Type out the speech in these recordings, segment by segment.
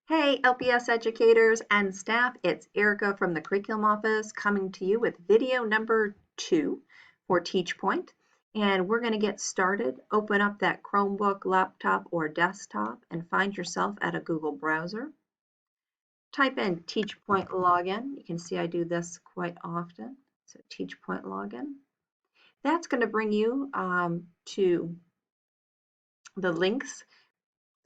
Hey, LPS educators and staff, it's Erica from the Curriculum Office coming to you with video number 2 for TeachPoint. And we're going to get started. Open up that Chromebook, laptop, or desktop and find yourself at a Google browser. Type in TeachPoint login. You can see I do this quite often. So TeachPoint login. That's going to bring you to the links.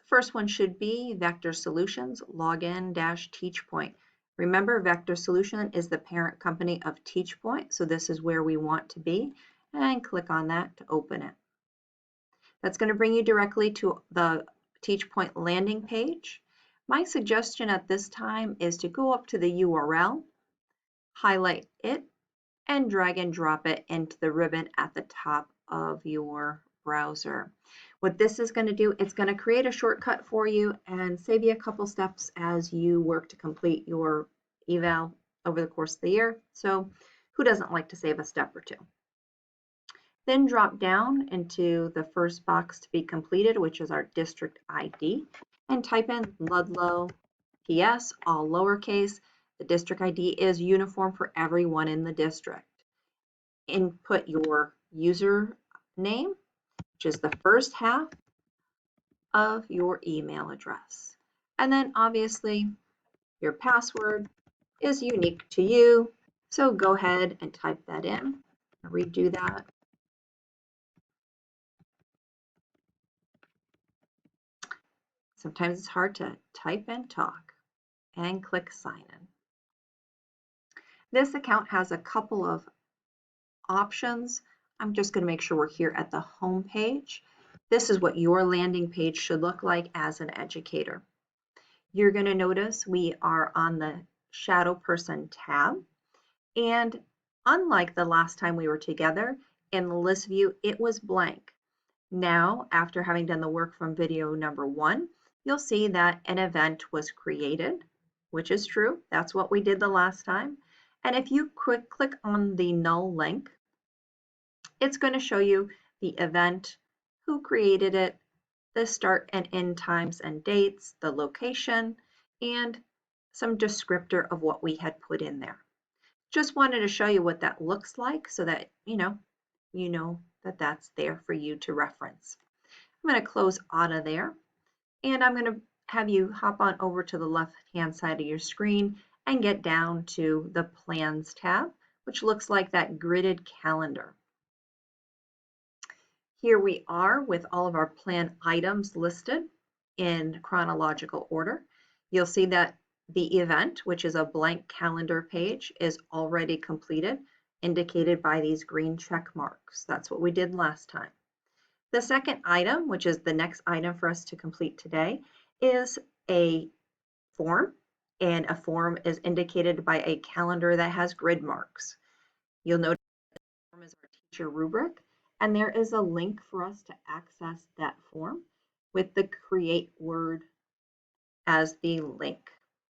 First one should be Vector Solutions login-TeachPoint. Remember, Vector Solution is the parent company of TeachPoint, so this is where we want to be, and click on that to open it. That's going to bring you directly to the TeachPoint landing page. My suggestion at this time is to go up to the URL, highlight it, and drag and drop it into the ribbon at the top of your browser. What this is going to do, it's going to create a shortcut for you and save you a couple steps as you work to complete your eval over the course of the year. So who doesn't like to save a step or two? Then drop down into the first box to be completed, which is our district ID, and type in Ludlow PS, all lowercase. The district ID is uniform for everyone in the district. Input your username, which is the first half of your email address. And then obviously your password is unique to you. So go ahead and type that in. Redo that. Sometimes it's hard to type and talk, and click sign in. This account has a couple of options. I'm just going to make sure we're here at the home page. This is what your landing page should look like as an educator. You're going to notice we are on the Shadow Person tab. And unlike the last time we were together, in the list view, it was blank. Now, after having done the work from video number 1, you'll see that an event was created, which is true. That's what we did the last time. And if you click on the null link, it's going to show you the event, who created it, the start and end times and dates, the location, and some descriptor of what we had put in there. Just wanted to show you what that looks like so that you know that that's there for you to reference. I'm going to close out of there, and I'm going to have you hop on over to the left-hand side of your screen and get down to the Plans tab, which looks like that gridded calendar. Here we are with all of our plan items listed in chronological order. You'll see that the event, which is a blank calendar page, is already completed, indicated by these green check marks. That's what we did last time. The second item, which is the next item for us to complete today, is a form, and a form is indicated by a calendar that has grid marks. You'll notice the form is our teacher rubric, and there is a link for us to access that form with the create word as the link.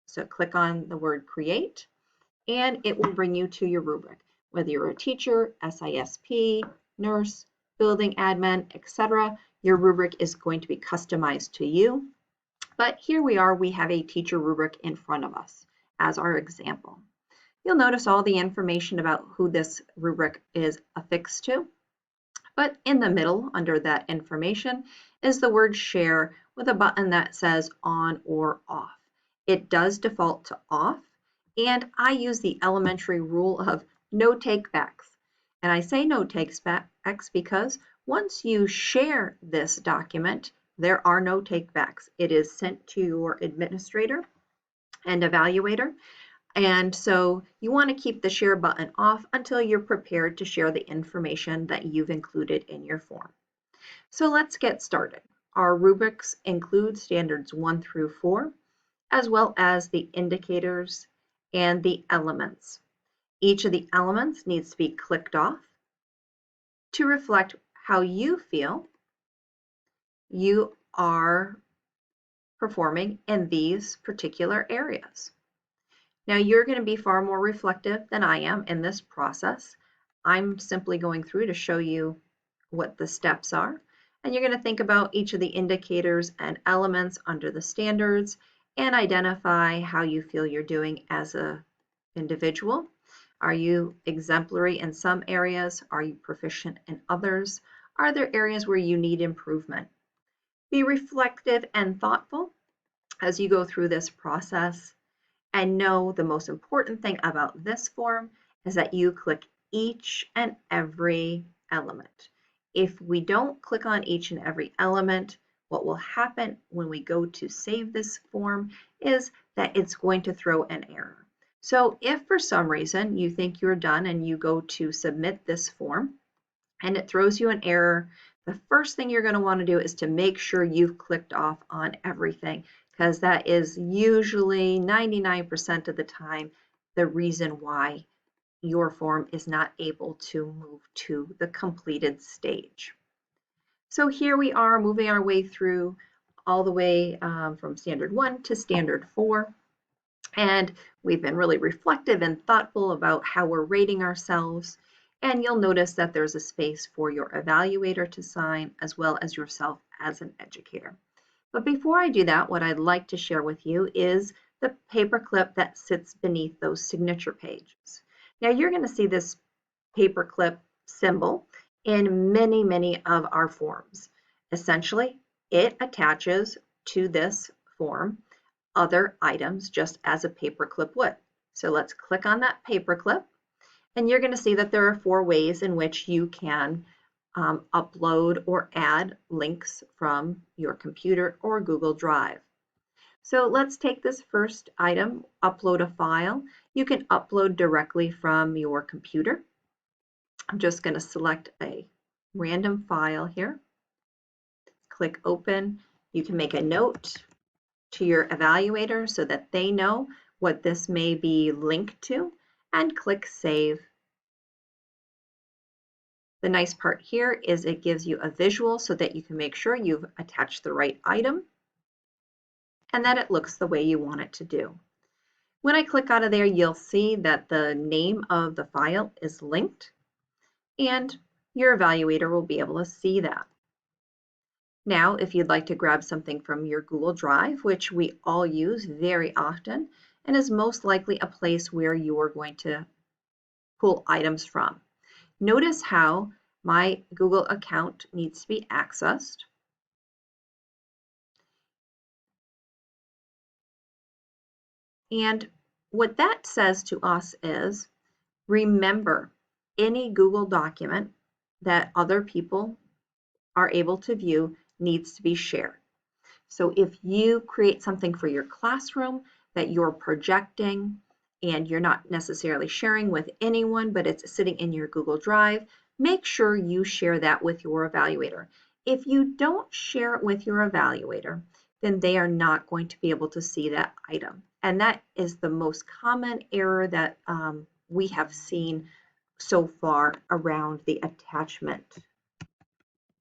So click on the word create, and it will bring you to your rubric. Whether you're a teacher, SISP, nurse, building admin, etc., your rubric is going to be customized to you. But here we are, we have a teacher rubric in front of us as our example. You'll notice all the information about who this rubric is affixed to. But in the middle, under that information, is the word share with a button that says on or off. It does default to off, and I use the elementary rule of no takebacks. And I say no takebacks because once you share this document, there are no takebacks. It is sent to your administrator and evaluator. And so you want to keep the share button off until you're prepared to share the information that you've included in your form. So let's get started. Our rubrics include standards 1 through 4, as well as the indicators and the elements. Each of the elements needs to be clicked off to reflect how you feel you are performing in these particular areas. Now you're going to be far more reflective than I am in this process. I'm simply going through to show you what the steps are, and you're going to think about each of the indicators and elements under the standards and identify how you feel you're doing as an individual. Are you exemplary in some areas? Are you proficient in others? Are there areas where you need improvement? Be reflective and thoughtful as you go through this process. And know the most important thing about this form is that you click each and every element. If we don't click on each and every element, what will happen when we go to save this form is that it's going to throw an error. So if for some reason you think you're done and you go to submit this form and it throws you an error, the first thing you're going to want to do is to make sure you've clicked off on everything, because that is usually 99% of the time the reason why your form is not able to move to the completed stage. So here we are moving our way through all the way from standard 1 to standard 4. And we've been really reflective and thoughtful about how we're rating ourselves. And you'll notice that there's a space for your evaluator to sign, as well as yourself as an educator. But before I do that, what I'd like to share with you is the paperclip that sits beneath those signature pages. Now you're going to see this paperclip symbol in many, many of our forms. Essentially, it attaches to this form other items just as a paperclip would. So let's click on that paperclip, and you're going to see that there are 4 ways in which you can upload or add links from your computer or Google Drive. So let's take this first item, upload a file. You can upload directly from your computer. I'm just going to select a random file here. Click open. You can make a note to your evaluator so that they know what this may be linked to, and click save. The nice part here is it gives you a visual so that you can make sure you've attached the right item and that it looks the way you want it to do. When I click out of there, you'll see that the name of the file is linked, and your evaluator will be able to see that. Now, if you'd like to grab something from your Google Drive, which we all use very often, and is most likely a place where you're going to pull items from. Notice how my Google account needs to be accessed. And what that says to us is, remember, any Google document that other people are able to view needs to be shared. So if you create something for your classroom that you're projecting and you're not necessarily sharing with anyone, but it's sitting in your Google Drive, make sure you share that with your evaluator. If you don't share it with your evaluator, then they are not going to be able to see that item. And that is the most common error that we have seen so far around the attachment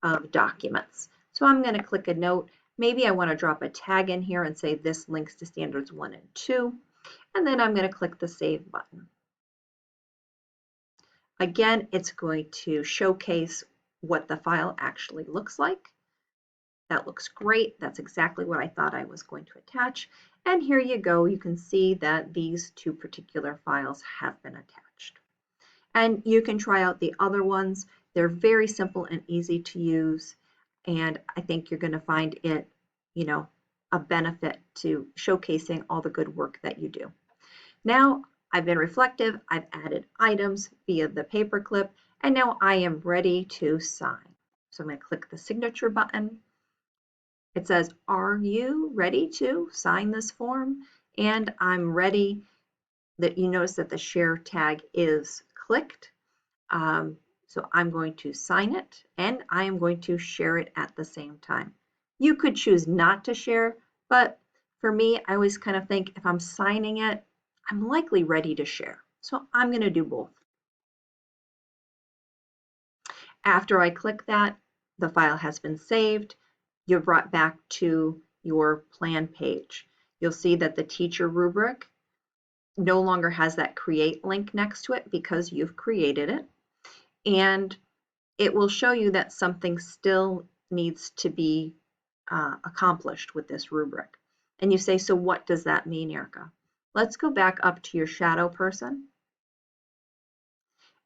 of documents. So I'm going to click a note. Maybe I want to drop a tag in here and say this links to standards 1 and 2. And then I'm going to click the save button. Again, it's going to showcase what the file actually looks like. That looks great. That's exactly what I thought I was going to attach. And here you go. You can see that these 2 particular files have been attached. And you can try out the other ones. They're very simple and easy to use. And I think you're going to find it, a benefit to showcasing all the good work that you do. Now, I've been reflective. I've added items via the paperclip, and now I am ready to sign. So I'm going to click the signature button. It says, are you ready to sign this form? And I'm ready. That you notice that the share tag is clicked. So I'm going to sign it, and I am going to share it at the same time. You could choose not to share, but for me, I always kind of think if I'm signing it, I'm likely ready to share. So I'm going to do both. After I click that, the file has been saved. You're brought back to your plan page. You'll see that the teacher rubric no longer has that create link next to it because you've created it. And it will show you that something still needs to be accomplished with this rubric. And you say, so what does that mean, Erica? Let's go back up to your shadow person.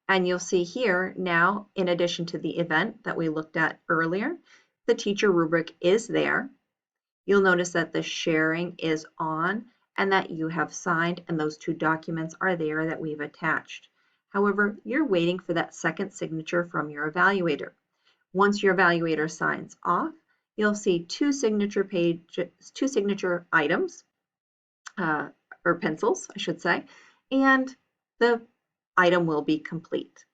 And you'll see here now, in addition to the event that we looked at earlier, the teacher rubric is there. You'll notice that the sharing is on and that you have signed, and those two documents are there that we've attached. However, you're waiting for that second signature from your evaluator. Once your evaluator signs off, you'll see two signature items, or pencils, I should say, and the item will be complete.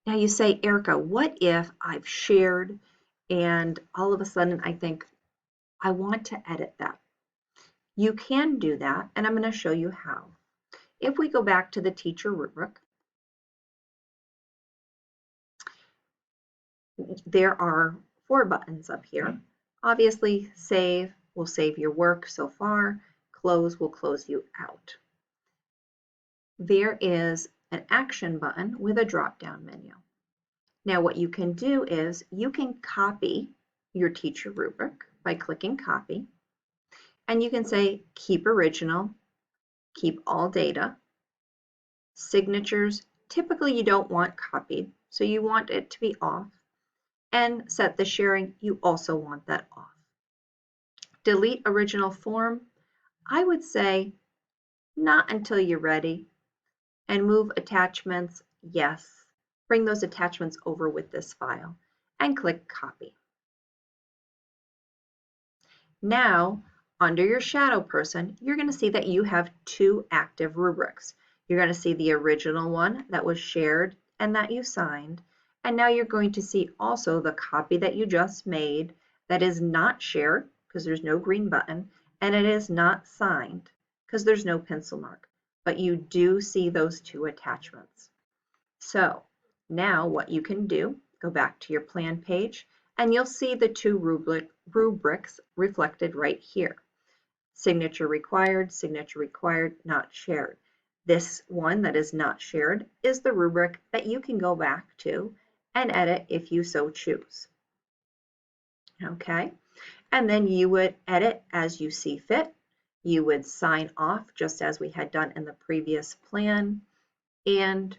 Now you say, Erica, what if I've shared and all of a sudden I think I want to edit that? You can do that, and I'm going to show you how. If we go back to the teacher rubric, there are 4 buttons up here. Obviously, save will save your work so far. Close will close you out. There is an action button with a drop-down menu. Now what you can do is you can copy your teacher rubric by clicking copy, and you can say keep original, keep all data, signatures, typically you don't want copied, so you want it to be off, and set the sharing, you also want that off. Delete original form, I would say not until you're ready, and move attachments, yes. Bring those attachments over with this file and click copy. Now, under your shadow person, you're going to see that you have 2 active rubrics. You're going to see the original one that was shared and that you signed, and now you're going to see also the copy that you just made that is not shared because there's no green button, and it is not signed because there's no pencil mark, but you do see those 2 attachments. So now what you can do, go back to your plan page, and you'll see the 2 rubrics reflected right here. Signature required, not shared. This one that is not shared is the rubric that you can go back to and edit if you so choose. Okay, and then you would edit as you see fit. You would sign off just as we had done in the previous plan, and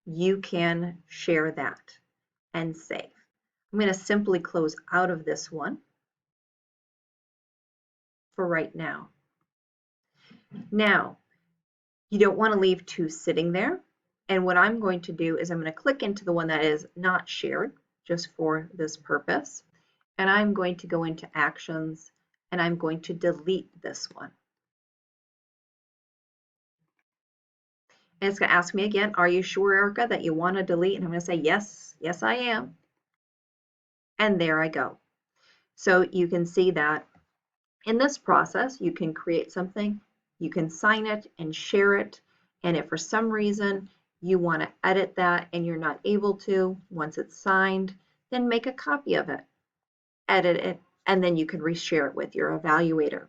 you can share that and save. I'm going to simply close out of this one for right now. Now, you don't want to leave 2 sitting there. And what I'm going to do is I'm going to click into the one that is not shared just for this purpose. And I'm going to go into actions and I'm going to delete this one. And it's going to ask me again, are you sure, Erica, that you want to delete? And I'm going to say, yes, yes, I am. And there I go. So you can see that in this process, you can create something, you can sign it and share it. And if for some reason you want to edit that and you're not able to, once it's signed, then make a copy of it, edit it, and then you can reshare it with your evaluator.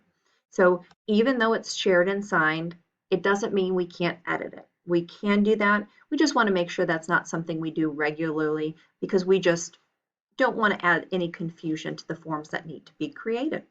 So even though it's shared and signed, it doesn't mean we can't edit it. We can do that. We just want to make sure that's not something we do regularly because we just don't want to add any confusion to the forms that need to be created.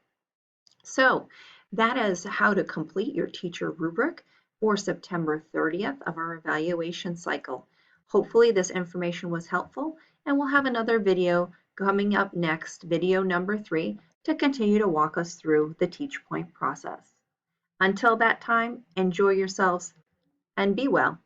So that is how to complete your teacher rubric for September 30th of our evaluation cycle. Hopefully this information was helpful, and we'll have another video coming up next, video number 3, to continue to walk us through the Teach Point process. Until that time, enjoy yourselves and be well.